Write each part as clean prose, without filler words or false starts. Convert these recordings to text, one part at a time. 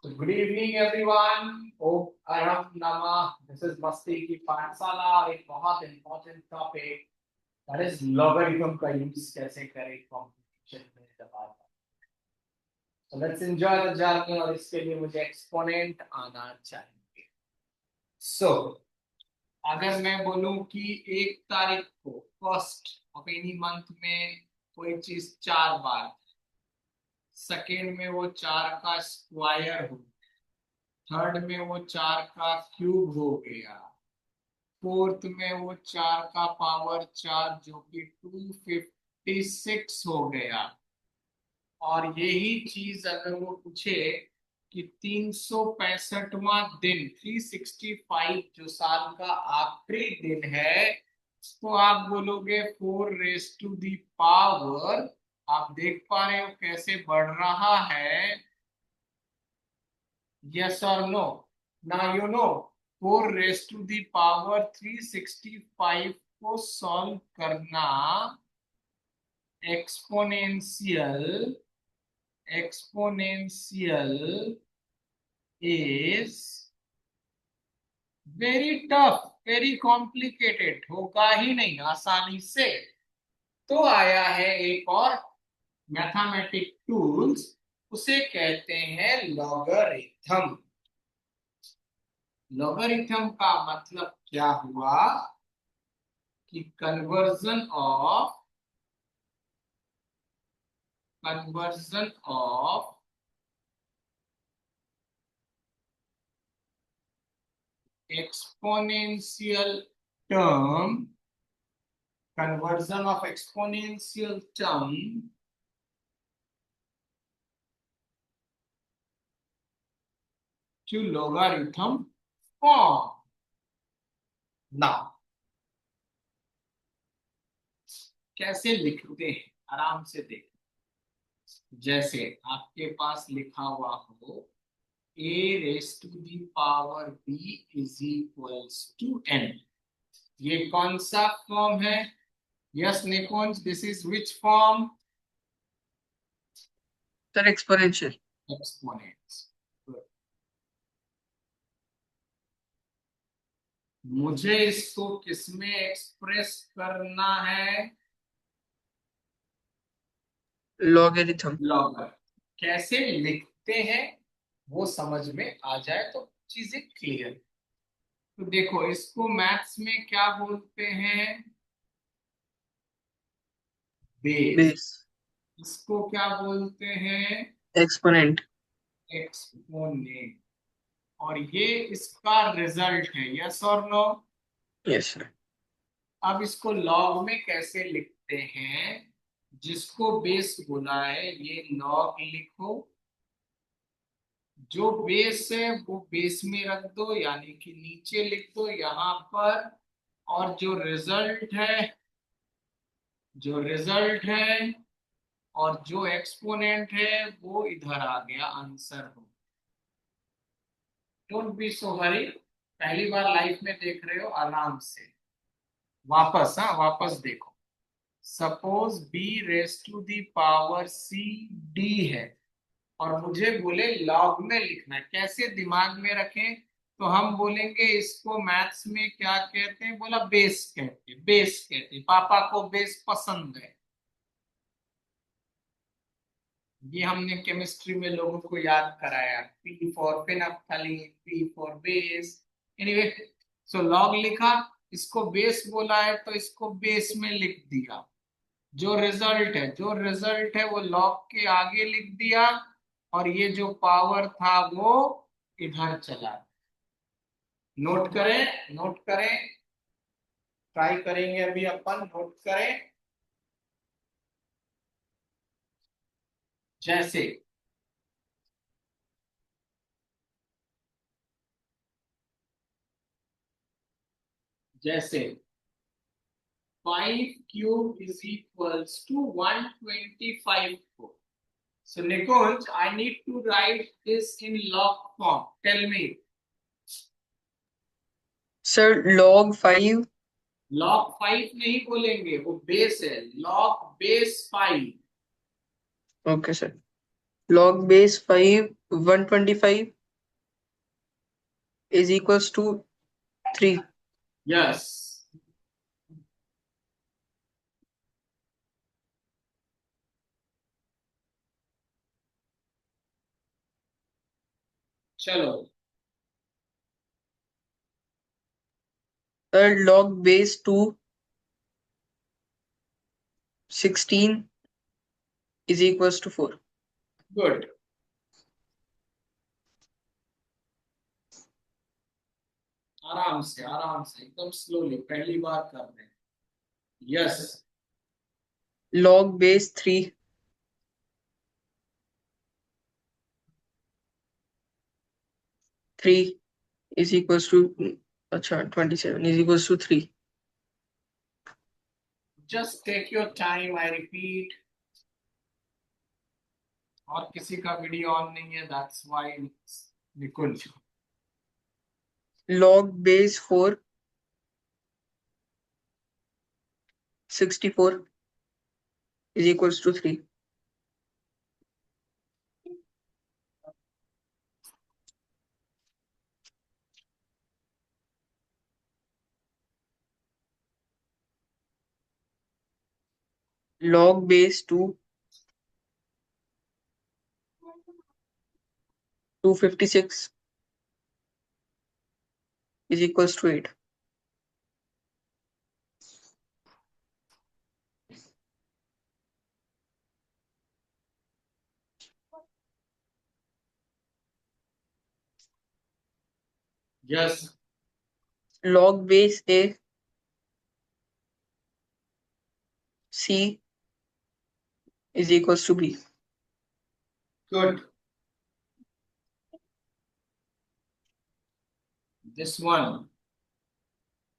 So good evening everyone. Hope Aram Nama. This is Masti की पाठशाला और एक बहुत important topic that is logarithm का use कैसे करें computation में दबाव. So let's enjoy the journey और इसके लिए मुझे exponent आना चाहिए. So अगर मैं बोलूं कि 1 तारीख को फर्स्ट ऑफ एनी मंथ में कोई चीज 4 बार, सेकेंड में वो 4 का स्क्वायर हो, थर्ड में वो 4 का क्यूब हो गया, फोर्थ में वो 4 का पावर 4 जो कि 256 हो गया, और यही चीज अगर वो पूछे कि 365वां दिन 365 जो साल का आखिरी दिन है, तो आप बोलोगे 4 रेज टू दी पावर. आप देख पा रहे हो कैसे बढ़ रहा है. Yes or no? Now you know 4 raise to the power 365 को सॉल्व करना exponential exponential is very tough, very complicated. होगा ही नहीं आसानी से. तो आया है एक और मैथमेटिक टूल्स, उसे कहते हैं लॉगरिथम. लॉगरिथम का मतलब क्या हुआ कि conversion of exponential term conversion of exponential term to logarithm form. Now कैसे लिखते हैं आराम से देख. जैसे आपके पास लिखा हुआ हो a⁻b is equals to n. ये कौन सा फॉर्म है? Yes Nikunj, this is which form? Sir exponential. Exponents. मुझे इसको किसमें एक्सप्रेस करना है? लॉगरिथम. लॉगर. कैसे लिखते हैं वो समझ में आ जाए तो चीजें क्लियर. तो देखो इसको मैथ्स में क्या बोलते हैं? बेस. बेस. इसको क्या बोलते हैं? एक्सपोनेंट. एक्सपोनेंट. और ये इसका रिजल्ट है. यस और नो? Yes sir. अब इसको लॉग में कैसे लिखते हैं? जिसको बेस बोला है ये लॉग लिखो, जो बेस है वो बेस में रख दो, यानी कि नीचे लिख दो यहां पर. और जो रिजल्ट है और जो एक्सपोनेंट है वो इधर आ गया, आंसर हो. Don't be so worry. पहली बार लाइफ में देख रहे हो, आराम से वापस देखो. सपोज b⁻c⁷ है और मुझे बोले लॉग में लिखना है. कैसे दिमाग में रखें? तो हम बोलेंगे इसको मैथ्स में क्या कहते हैं? बोला बेस कहते हैं. बेस कहते हैं, पापा को बेस पसंद है. ये हमने केमिस्ट्री में लोगों को याद कराया. P for phenolphthalein, P for base. Anyway, so log लिखा, इसको बेस बोला है तो इसको बेस में लिख दिया. जो रिजल्ट है वो लॉग के आगे लिख दिया, और ये जो पावर था वो इधर चला. नोट करें. ट्राई करेंगे अभी अपन. नोट करें. जैसे जैसे 5 cube is equals to 125. So Nikunj, I need to write this in log form. Tell me. Sir log 5. log 5 नहीं बोलेंगे, वो बेस है. log base 5. Okay sir. Log base 5, 125 is equals to 3. Yes. चलो Log base 2, 16 is equals to 4. Good, आराम से एकदम slowly, पहली बार कर रहे हैं। Yes, Log base 3, 3 is equals to 27 is equals to 3. Just take your time, I repeat. और किसी का वीडियो ऑन नहीं है, that's why Nikunj. Log base 4, 64 is equals to 3. Log base 2, 256 is equals to 8. Yes, Log base A, C is equals to B. Good. This one,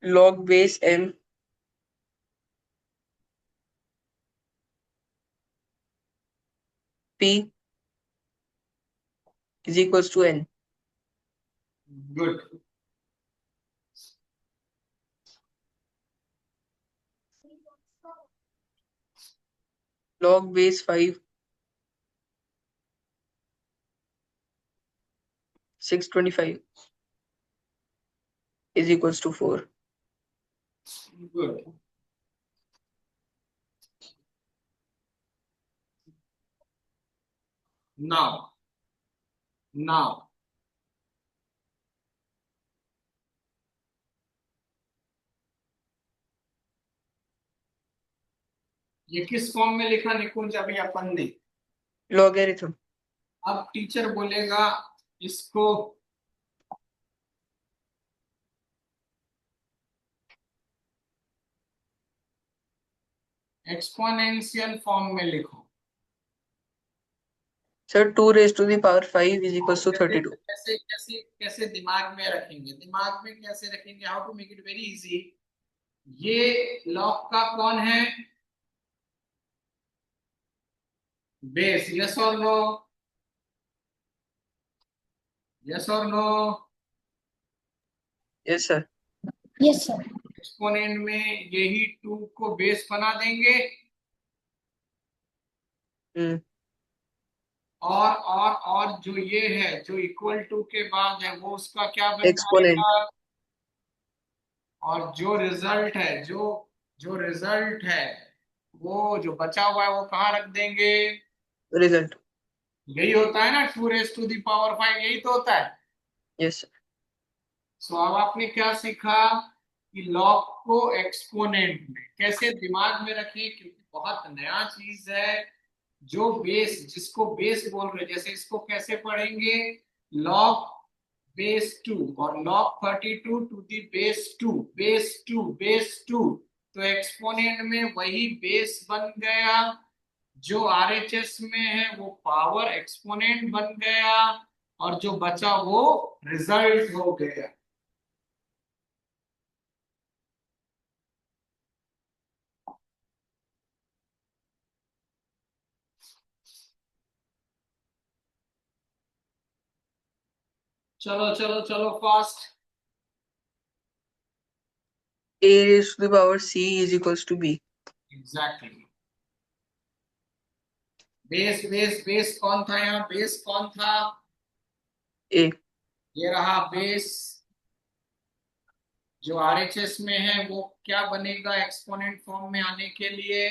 Log base M, P is equals to N. Good. Log base 5, 625 is equals to 4. Good. Now ये किस form में लिखा निकुंज अभी अपन ने? Logarithm. अब teacher बोलेगा इसको exponential form में लिखो। Sir, 2 raised to the power 5 is equals to 32. कैसे कैसे कैसे दिमाग में रखेंगे? दिमाग में कैसे रखेंगे? How to make it very easy. ये लॉग का कौन है? बेस। यस और नो? यस और no? Yes, sir. Yes sir. Exponent में यही 2 को बेस बना देंगे Hmm. और जो ये है, जो इक्वल टू के बाद है, वो उसका क्या बन Exponent. जाएगा? और जो रिजल्ट है, जो रिजल्ट है, वो जो बचा हुआ है वो कहाँ रख देंगे? Result. यही होता है ना 2 रेज टू दी पावर 5, यही तो होता है। Yes, sir. सो अब आपने क्या सीखा कि लॉग को एक्सपोनेंट में कैसे दिमाग में रखें, क्योंकि बहुत नया चीज है। जो बेस, जिसको बेस बोल रहे, जैसे इसको कैसे पढ़ेंगे? लॉग बेस 2 और log 32 to the base 2, base 2। तो एक्सपोनेंट में वही बेस बन गया, जो आरएचएस में है वो पावर एक्सपोनेंट बन गया, और जो बचा वो रिजल्ट हो गया। चलो चलो चलो fast. A raised to the power C is equals to B. Exactly. Base base base कौन था यहाँ? बेस कौन था? A ये रहा बेस। जो आरएचएस में है वो क्या बनेगा एक्सपोनेंट फॉर्म में आने के लिए?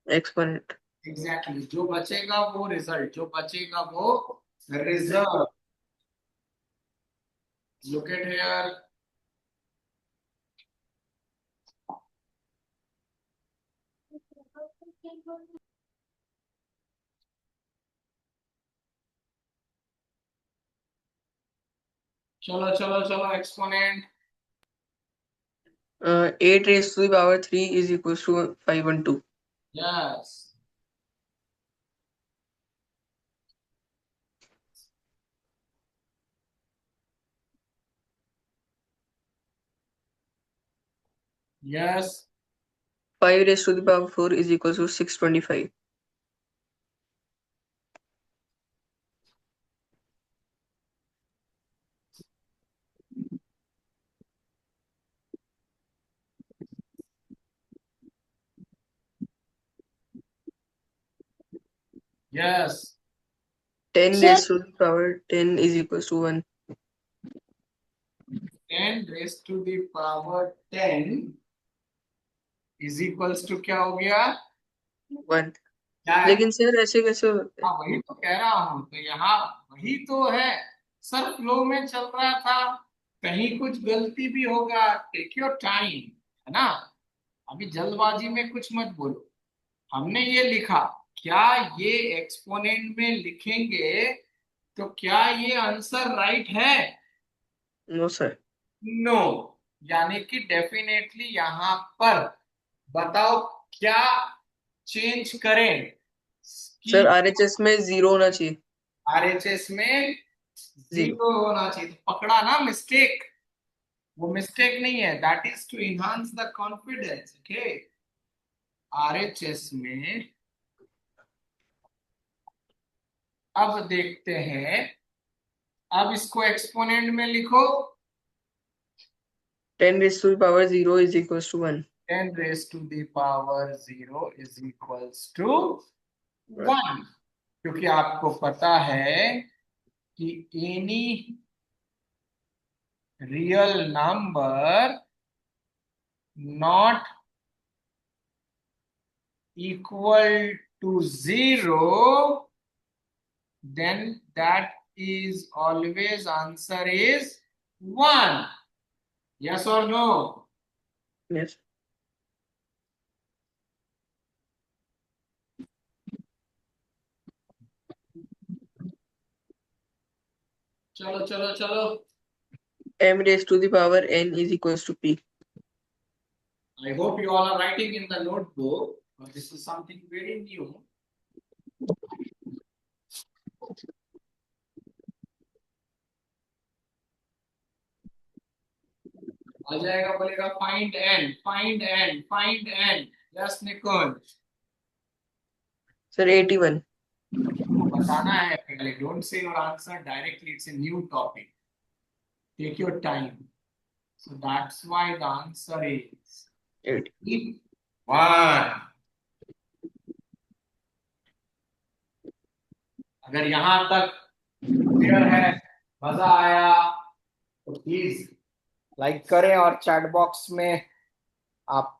exponent. एग्जैक्टली जो बचेगा वो रिजल्ट, जो बचेगा वो रिजल्ट। Look at here. चलो चलो चलो exponent. 8 raised to the power 3 is equals to 512. Yes. Yes 5 raised to the power 4 is equals to 625. Yes 10 Sir, raised to the power 10 is equals to 1. 10 raised to the power 10 is equals to क्या हो गया? 1. क्या है? लेकिन sir ऐसे कैसे होता हाँ है? वही तो कह रहा हूं, तो यहाँ वही तो है। सर फ्लो में चल रहा था, कहीं कुछ गलती भी होगा, टेक योर टाइम, है ना? अभी जल्दबाजी में कुछ मत बोलो। हमने ये लिखा, क्या ये एक्सपोनेंट में लिखेंगे तो क्या ये आंसर राइट है? No sir. नो। यानी कि डेफिनेटली यहां पर बताओ क्या चेंज करें सर कि RHS में 0 होना चाहिए. आरएचएस में 0. जीरो होना चाहिए। तो पकड़ा ना मिस्टेक? वो मिस्टेक नहीं है, that is to enhance the confidence. Okay, RHS में अब देखते हैं। अब इसको एक्सपोनेंट में लिखो। 10 raised to the power 0 is equals to 1. 10 raised to the power 0 is equals to 1। क्योंकि आपको पता है कि any real number not equal to 0, then that is always answer is 1। Yes or no? Yes. चलो चलो चलो। M raised to the power n is equals to P. I hope you all are writing in the notebook, but this is something very new. आ जाएगा, बोलेगा find n, find n, find n। Yes Nikunj, Sir 81. बताना है पहले। Don't say your answer directly, it's a new topic, take your time. So that's why the answer is 80. 1। अगर यहां तक clear है, मजा आया, तो प्लीज लाइक करें और चैट बॉक्स में आप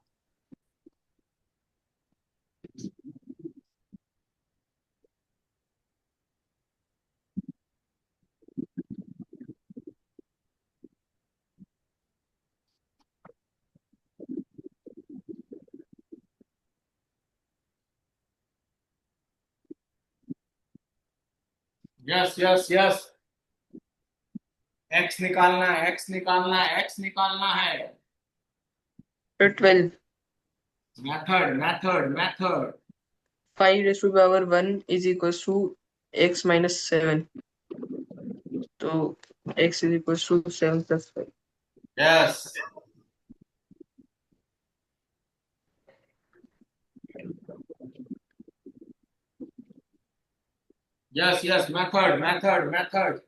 यस यस यस एक्स निकालना है, एक्स निकालना है, एक्स निकालना है। Sir 12. Method method method. 5 raised to the power 1 is equals to x minus 7. So x is equals to 7 plus 5. Yes yes yes method method method.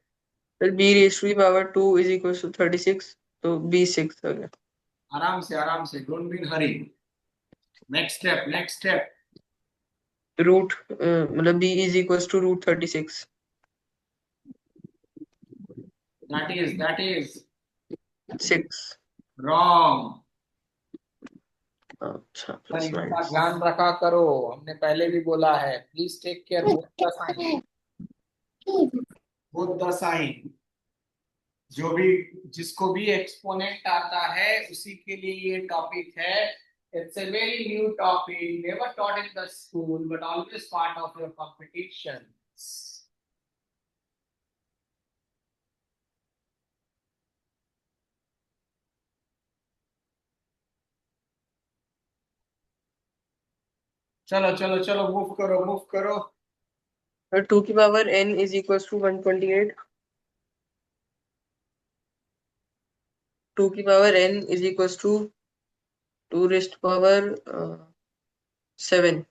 Well, b raised to the power 2 is equals to 36. So b 6 हो गया. आराम से don't be in hurry. Next step next step. Root मतलब b is equal to root 36. That is 6. wrong. अच्छा पर plus इसका minus. ध्यान रखा करो, हमने पहले भी बोला है, please take care both the sign, both the sign. जो भी जिसको भी एक्सपोनेंट आता है उसी के लिए ये टॉपिक है। It's a very new topic, never taught in the school but always part of your competition. चलो चलो चलो, मूव करो मूव करो। 2 की power n is equal to 128. 2 की power n is equal to 2 raised power 7.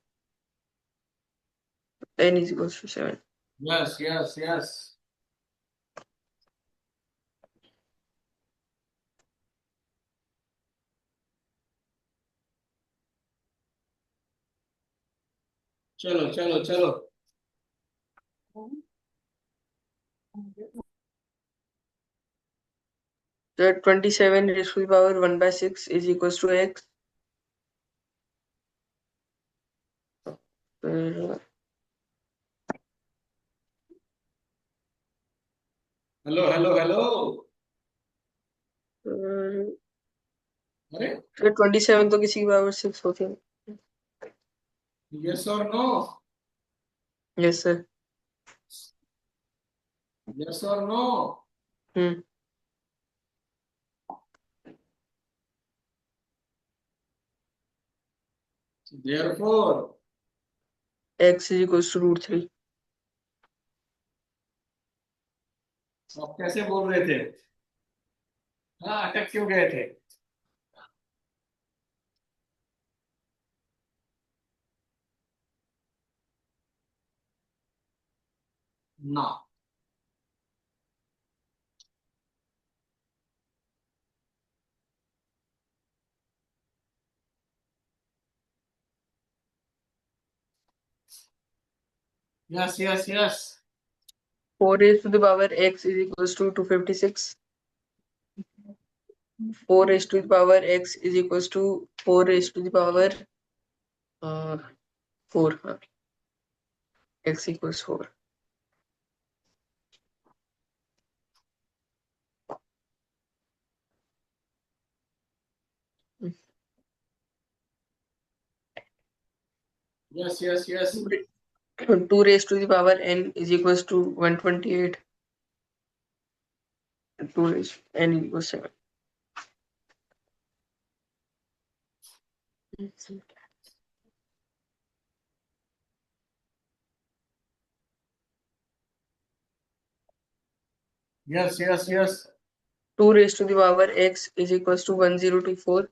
n is equal to 7. Yes yes yes. चलो चलो चलो। तो 27 raised to the power 1 by 6 is equals to x. फिर हेलो हेलो हेलो। अरे 27 तो किसी की पावर 6 होती है. यस और नो? Yes sir. यस और no? Hmm. Therefore x is equals to root 3. आप कैसे बोल रहे थे? हाँ, अटक क्यों गए थे? ना। Yes yes yes. 4 raised to the power x is equals to 256. 4 raised to the power x is equals to 4 raised to the power 4. हाँ. x equals 4. Yes yes yes. 2 raised to the power n is equals to 128. 2 raised n equals 7. Yes yes yes. 2 raised to the power x is equals to 1024.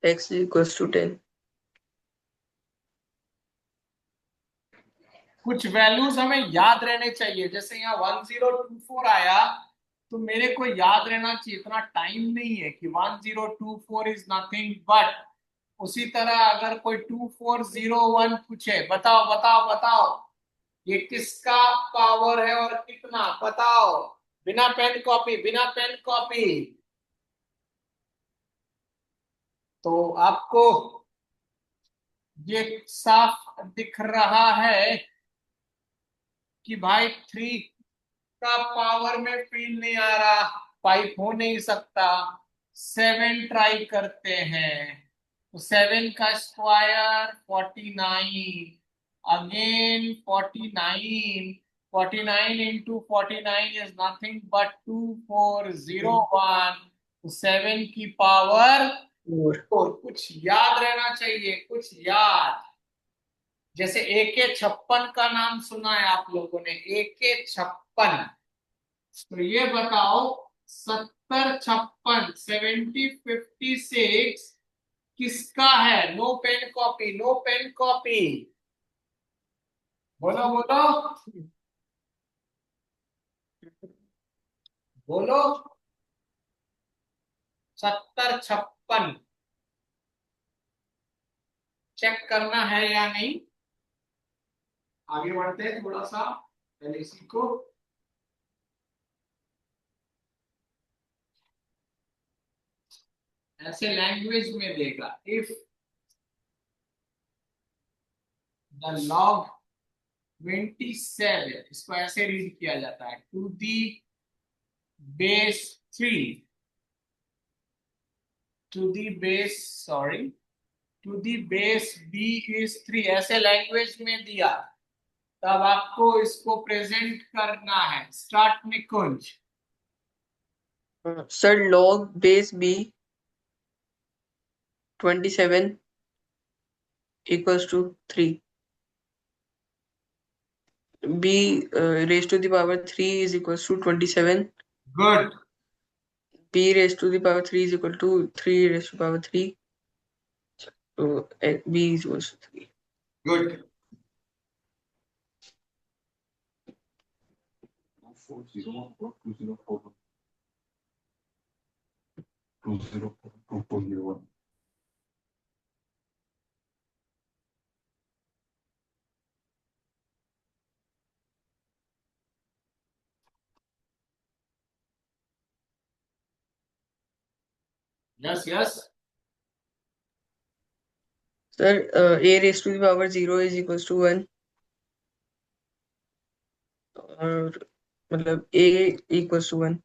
x is equals to 10. कुछ values हमें याद रहने चाहिए, जैसे यहाँ 1024 आया तो मेरे को याद रहना चाहिए, इतना टाइम नहीं है कि 1024 इज नथिंग बट। उसी तरह अगर कोई 2401 पूछे, बताओ बताओ बताओ ये किसका पावर है और कितना, बताओ। बिना पेन कॉपी, बिना पेन कॉपी। तो आपको ये साफ दिख रहा है कि भाई 3 का पावर में फील नहीं आ रहा, 5 हो नहीं सकता। 7 ट्राई करते हैं, तो 7 का square 49, again 49। 49 into 49 is nothing but 2401। तो 7 की पावर 4. 4। कुछ याद रहना चाहिए, कुछ याद। जैसे AK56 का नाम सुना है आप लोगों ने, AK56। तो ये बताओ 7056, 7056 किसका है? No pen copy, no pen copy. बोलो बोलो बोलो। 7056 चेक करना है या नहीं? आगे बढ़ते हैं थोड़ा सा, पहले इसी को ऐसे लैंग्वेज में देगा, इफ द लॉग 27, इसको ऐसे रीड किया जाता है, to the base 3, to the base sorry to the base b is 3, ऐसे लैंग्वेज में दिया, तब आपको इसको प्रेजेंट करना है। Start Nikunj. Sir log base b 27 equals to 3. b raised to the power 3 is equals to 27. Good. b raised to the power 3 is equal to 3 raised to the power 3. So b is equals to 3. Good. 204 yes yes. Sir, a raised to the power 0 is equals to 1. और मतलब a equals to 1.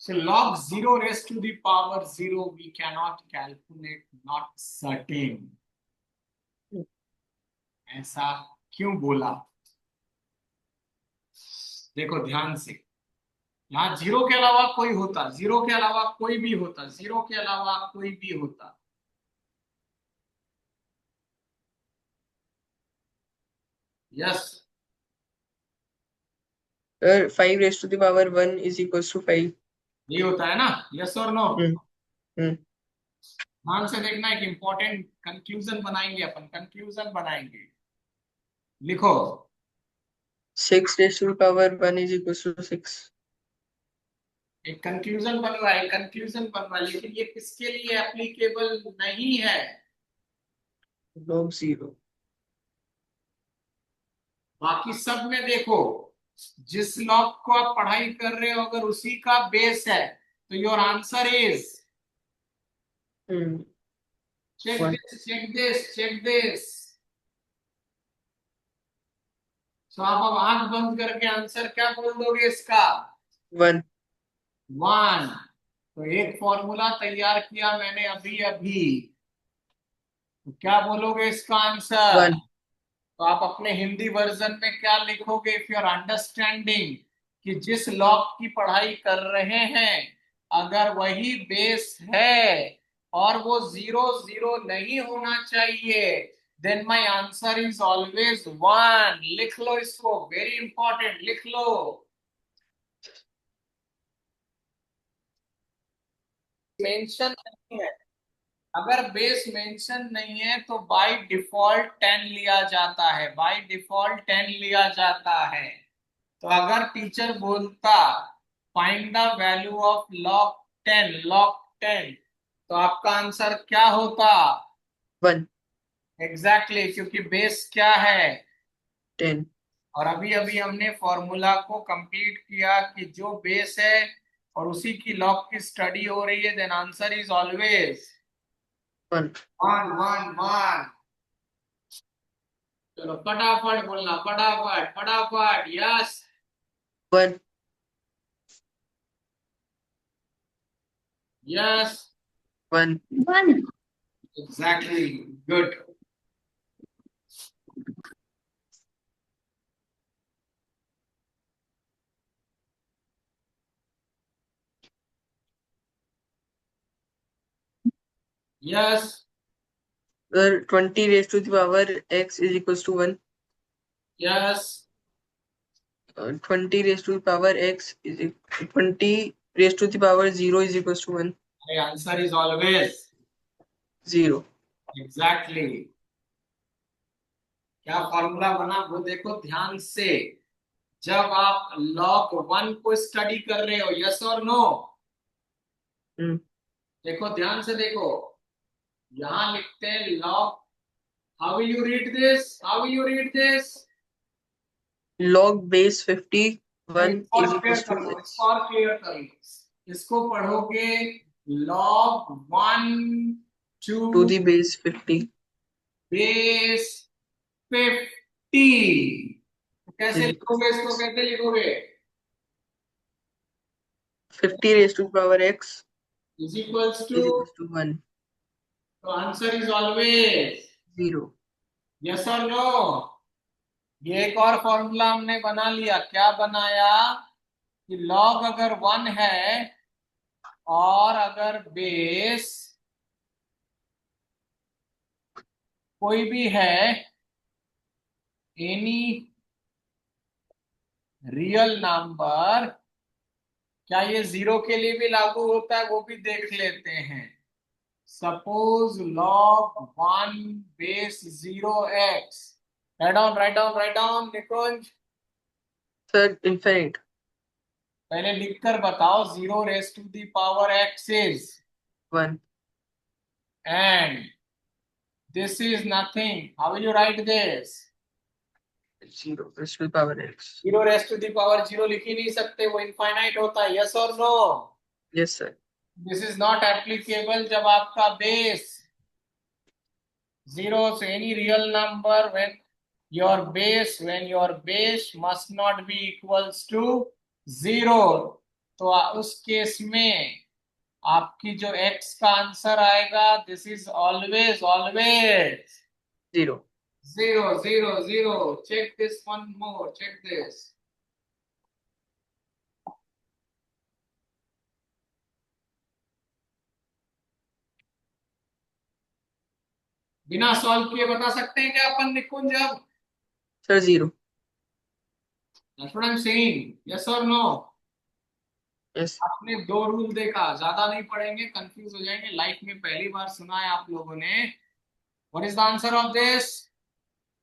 So log 0 raised to the power 0 we cannot calculate, not certain. ऐसा क्यों बोला? देखो ध्यान से, यहाँ zero के अलावा कोई होता, जीरो के अलावा कोई भी होता, जीरो के अलावा कोई भी होता। Yes. Sir, 5 raised to the power 1 is equals to 5. ये होता है ना? यस और नो? हम्म ध्यान से देखना, एक इंपॉर्टेंट कंक्लूजन बनाएंगे अपन, कंक्लूजन बनाएंगे। लिखो 6 raised to the power 1 is equals to 6. एक कंक्लूजन बन रहा है, कंक्लूजन बन रहा है, लेकिन ये किसके लिए एप्लीकेबल नहीं है? log 0. बाकी सब में देखो, जिस लॉग को आप पढ़ाई कर रहे हो अगर उसी का बेस है तो your answer is, check One. This check this check this. तो आप अब आंख बंद करके आंसर क्या बोल दोगे इसका? 1. 1। तो एक फॉर्मूला तैयार किया मैंने अभी अभी, तो क्या बोलोगे इसका आंसर? 1. तो आप अपने हिंदी वर्जन में क्या लिखोगे? इफ यू आर अंडरस्टैंडिंग कि जिस लॉग की पढ़ाई कर रहे हैं अगर वही बेस है और वो 0 0 नहीं होना चाहिए, then my answer is always 1। लिख लो इसको, वेरी इंपॉर्टेंट, लिख लो। मेंशन नहीं है, अगर बेस मेंशन नहीं है तो बाय डिफॉल्ट 10 लिया जाता है, बाय डिफॉल्ट 10 लिया जाता है। तो अगर टीचर बोलता find the value of log 10, log 10, तो आपका आंसर क्या होता? 1. एग्जैक्टली exactly, क्योंकि बेस क्या है? 10. और अभी अभी हमने फॉर्मूला को कंप्लीट किया कि जो बेस है और उसी की लॉग की स्टडी हो रही है, देन आंसर इज ऑलवेज 1. 1 1 1। चलो फटाफट बोलना, फटाफट फटाफट। Yes 1. Yes 1. 1. Exactly, good. Yes Sir, 20 raised to the power x is equals to 1. Yes 20 raised to the power x is 20 raised to the power 0 is equals to 1. The answer is always 0. Exactly. क्या formula बना वो देखो ध्यान से। जब आप log 1 को study कर रहे हो, यस और नो? देखो ध्यान से देखो, यहां लिखते हैं log। How will you read this? How will you read this? log base 51 is clear equals कर to लो, x. इसको और क्लियर कर लो। इसको पढ़ोगे log 1 to to the base 50 base 50। कैसे is लिखोगे इसको? कैसे लिखोगे? 50 raised to the power x is equals is equals to, to 1. तो आंसर इज ऑलवेज 0. यस और नो? ये एक और फॉर्मूला हमने बना लिया। क्या बनाया? कि log अगर 1 है और अगर बेस कोई भी है, एनी रियल नंबर, क्या ये 0 के लिए भी लागू होता है? वो भी देख लेते हैं। Suppose log 1 base 0x। Right down Nikunj. Sir, infinite. पहले लिखकर बताओ। 0 raise to the power x is 1. and this is nothing. How will you write this? 0 raised to the power x. 0 raise to the power 0 लिख ही नहीं सकते, वो infinite होता है। Yes और no? Yes, sir. This is not applicable जब आपका base 0, so any real number when your base must not be equals to 0, तो उस केस में आपकी जो x का आंसर आएगा, this is always 0. 0। Check this one more. Check this. बिना सॉल्व किए बता सकते हैं क्या अपन निकुंज? अब Sir, 0. that's what I'm saying. Yes or no? Yes. आपने दो रूल देखा, ज्यादा नहीं पढ़ेंगे, कंफ्यूज हो जाएंगे। लाइफ में पहली बार सुना है आप लोगों ने। What is the answer of this?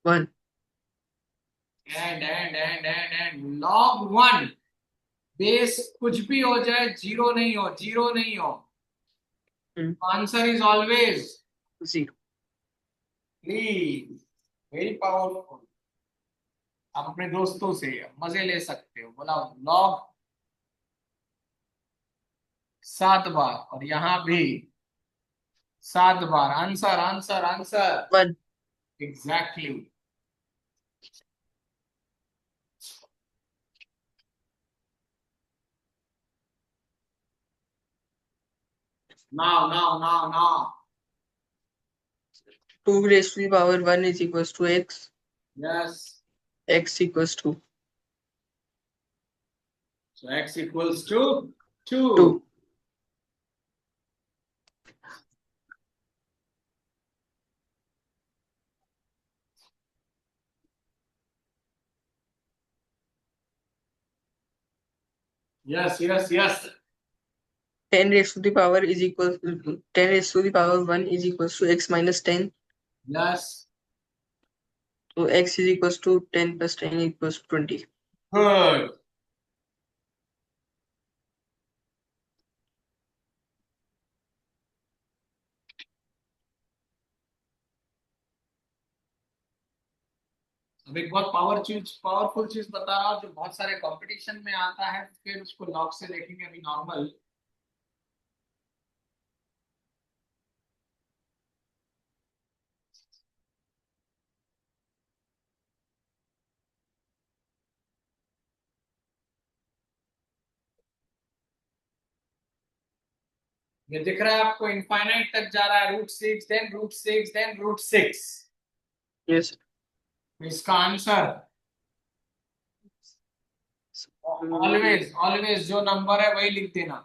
1. And log 1 base कुछ भी हो जाए, 0 नहीं हो, answer is always 0. Please. Very powerful. आप अपने दोस्तों से मजे ले सकते हो। बोला log 7 बार और यहां भी 7 बार। Answer 1. Exactly. Now 2 raised to the power 1 is equals to x. yes, X equals to so x equals to 2. 2। yes 10 raised to the power is equal 10 raised to the power 1 is equals to x minus 10. yes So x is equals to 10 plus 10 equals to 20. good। अब एक बहुत powerful चीज बता रहा हूँ, जो बहुत सारे कंपटीशन में आता है, फिर उसको लॉग से देखेंगे। अभी नॉर्मल ये दिख रहा है आपको, इनफाइनाइट तक जा रहा है। √6 देन √6 देन √6। Yes. इसका आंसर ऑलवेज जो नंबर है वही लिख देना।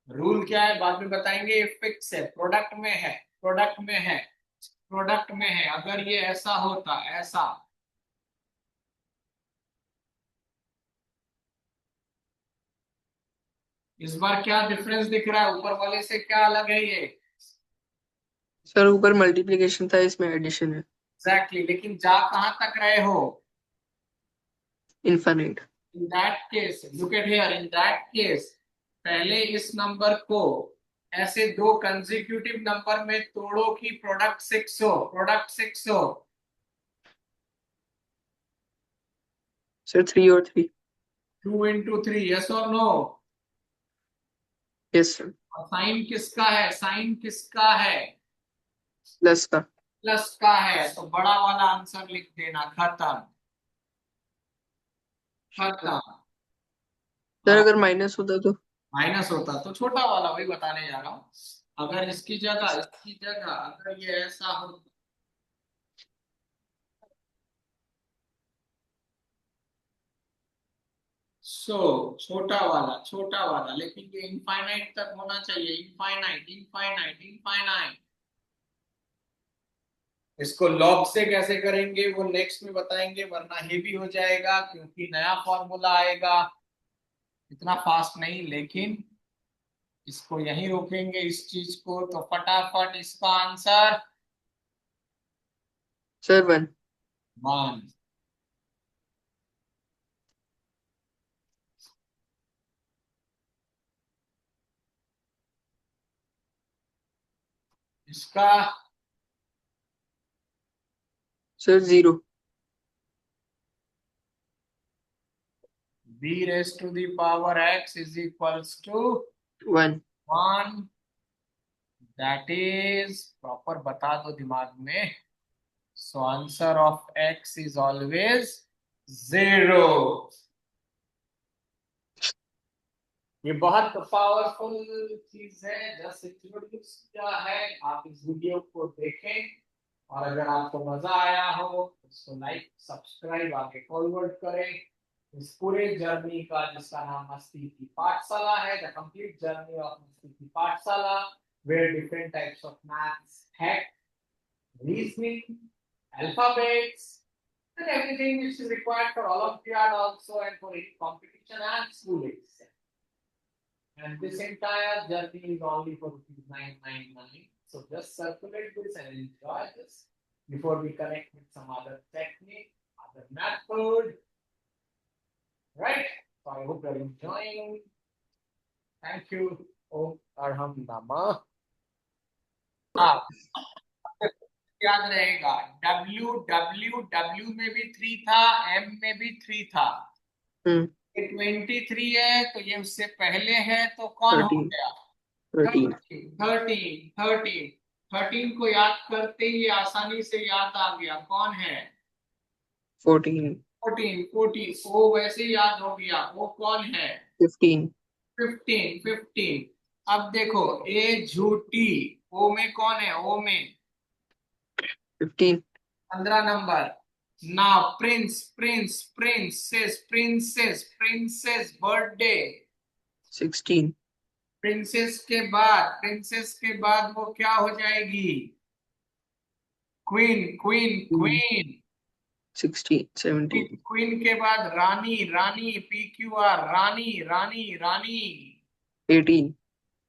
रूल क्या है बाद में बताएंगे। ये फिक्स है, प्रोडक्ट में है। अगर ये ऐसा होता, ऐसा इस बार क्या डिफरेंस दिख रहा है, ऊपर वाले से क्या अलग है ये? सर ऊपर मल्टीप्लिकेशन था, इसमें एडिशन है। एग्जैक्टली, लेकिन जा कहां तक रहे हो? Infinite. In that case look at here, in that case पहले इस नंबर को ऐसे दो कंसेक्यूटिव नंबर में तोड़ो कि प्रोडक्ट 6 हो, प्रोडक्ट 6 हो। सर 3 और 3। 2 into 3, यस और नो? Yes sir. और साइन किसका है, साइन किसका है? प्लस का। प्लस का है, तो बड़ा वाला आंसर लिख देना, खत्म। खत्म। सर हाँ, अगर माइनस होता तो? माइनस होता तो छोटा वाला, वही बताने जा रहा हूं। अगर इसकी जगह अगर ये ऐसा हो, सो छोटा वाला, लेकिन ये इनफाइनाइट तक होना चाहिए, इनफाइनाइट इनफाइनाइट इनफाइनाइट। इसको लॉग से कैसे करेंगे वो नेक्स्ट में बताएंगे, वरना हेवी हो जाएगा क्योंकि नया फॉर्मूला आएगा। इतना फास्ट नहीं, लेकिन इसको यहीं रोकेंगे इस चीज को, तो फटाफट इसका आंसर सर 1। 1। इसका sir 0। b raised to the power x is equals to 1। 1। That is proper बता दो दिमाग में। So answer of x is always 0। ये बहुत पावरफुल चीज है, जस्ट इंट्रोड्यूस किया है। आप इस वीडियो को देखें, और अगर आपको मजा आया हो तो इसको लाइक सब्सक्राइब आगे फॉरवर्ड करें। इस पूरे जर्नी का, जिसका नाम मस्ती की पाठशाला है, द कंप्लीट जर्नी ऑफ मस्ती की पाठशाला, where different types of maths, hack, reasoning, alphabets, and everything which is required for Olympiad also, and for any competition and school exam. And this entire journey is only for ₹999. So just circulate this and enjoy this before we connect with some other technique, other method. Right? So I hope you're enjoying. Thank you. Om Arham Namah. हाँ, याद रहेगा, W W W में भी 3 था, M में भी 3 था। हम्म। ये 23 है, तो ये उससे पहले है, तो कौन हो 13। गया? 13। 13 13 13 को याद करते ही आसानी से याद आ गया, कौन है? 14। 14 14, ओ वैसे याद हो गया, वो कौन है? 15। 15 15। अब देखो, ए झूठी, ओ में कौन है, ओ में 15। 15 नंबर। ना, Prince Prince princess princess princess birthday. 16। Princess के बाद वो क्या हो जाएगी? Queen queen queen. 16। 17। क्वीन के बाद रानी रानी, PQR, रानी रानी रानी। 18।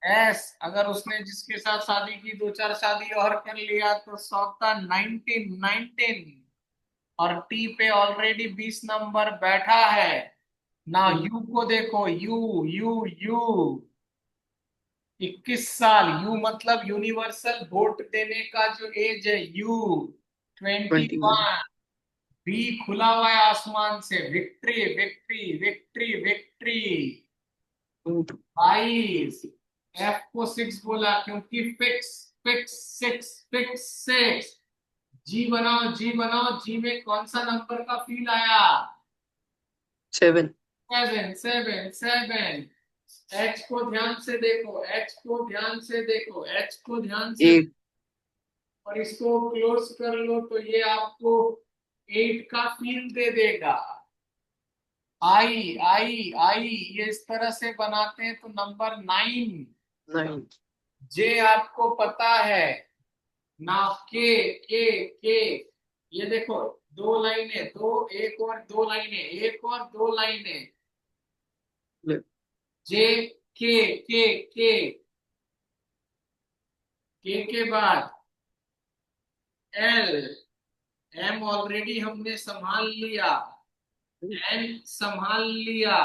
एस, अगर उसने जिसके साथ शादी की, दो चार शादी और कर लिया, तो 19 19। और टी पे ऑलरेडी 20 नंबर बैठा है ना। यू को देखो, यू यू यू, 21 साल। यू मतलब यूनिवर्सल वोट देने का जो एज है, यू 21। 21। बी खुला हुआ है आसमान से, victory victory victory victory. 22। F को 6 बोला क्योंकि फिक्स फिक्स 6 फिक्स 6। जी बनाओ जी बनाओ, जी में कौन सा नंबर का फील आया? 7। 7 7 7। एच को ध्यान से देखो, एच को ध्यान से देखो, एच को ध्यान से, 8। और इसको क्लोज कर लो तो ये आपको 8 का फील दे देगा। आई आई आई, ये इस तरह से बनाते हैं तो नंबर 9। 9। जे आपको पता है ना, के, ये देखो, दो लाइनें, दो, एक और दो लाइनें, एक और दो लाइनें। जे के बाद एल, एम ऑलरेडी हमने संभाल लिया, एन संभाल लिया,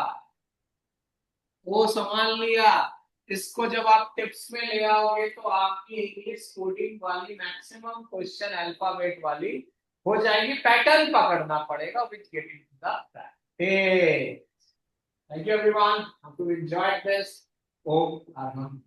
वो संभाल लिया। इसको जब आप टिप्स में ले आओगे तो आपकी इंग्लिश कोडिंग वाली मैक्सिमम क्वेश्चन अल्फाबेट वाली हो जाएगी। पैटर्न पकड़ना पड़ेगा with getting to the practice. Thank you everyone, hope you enjoyed this. Om Arham.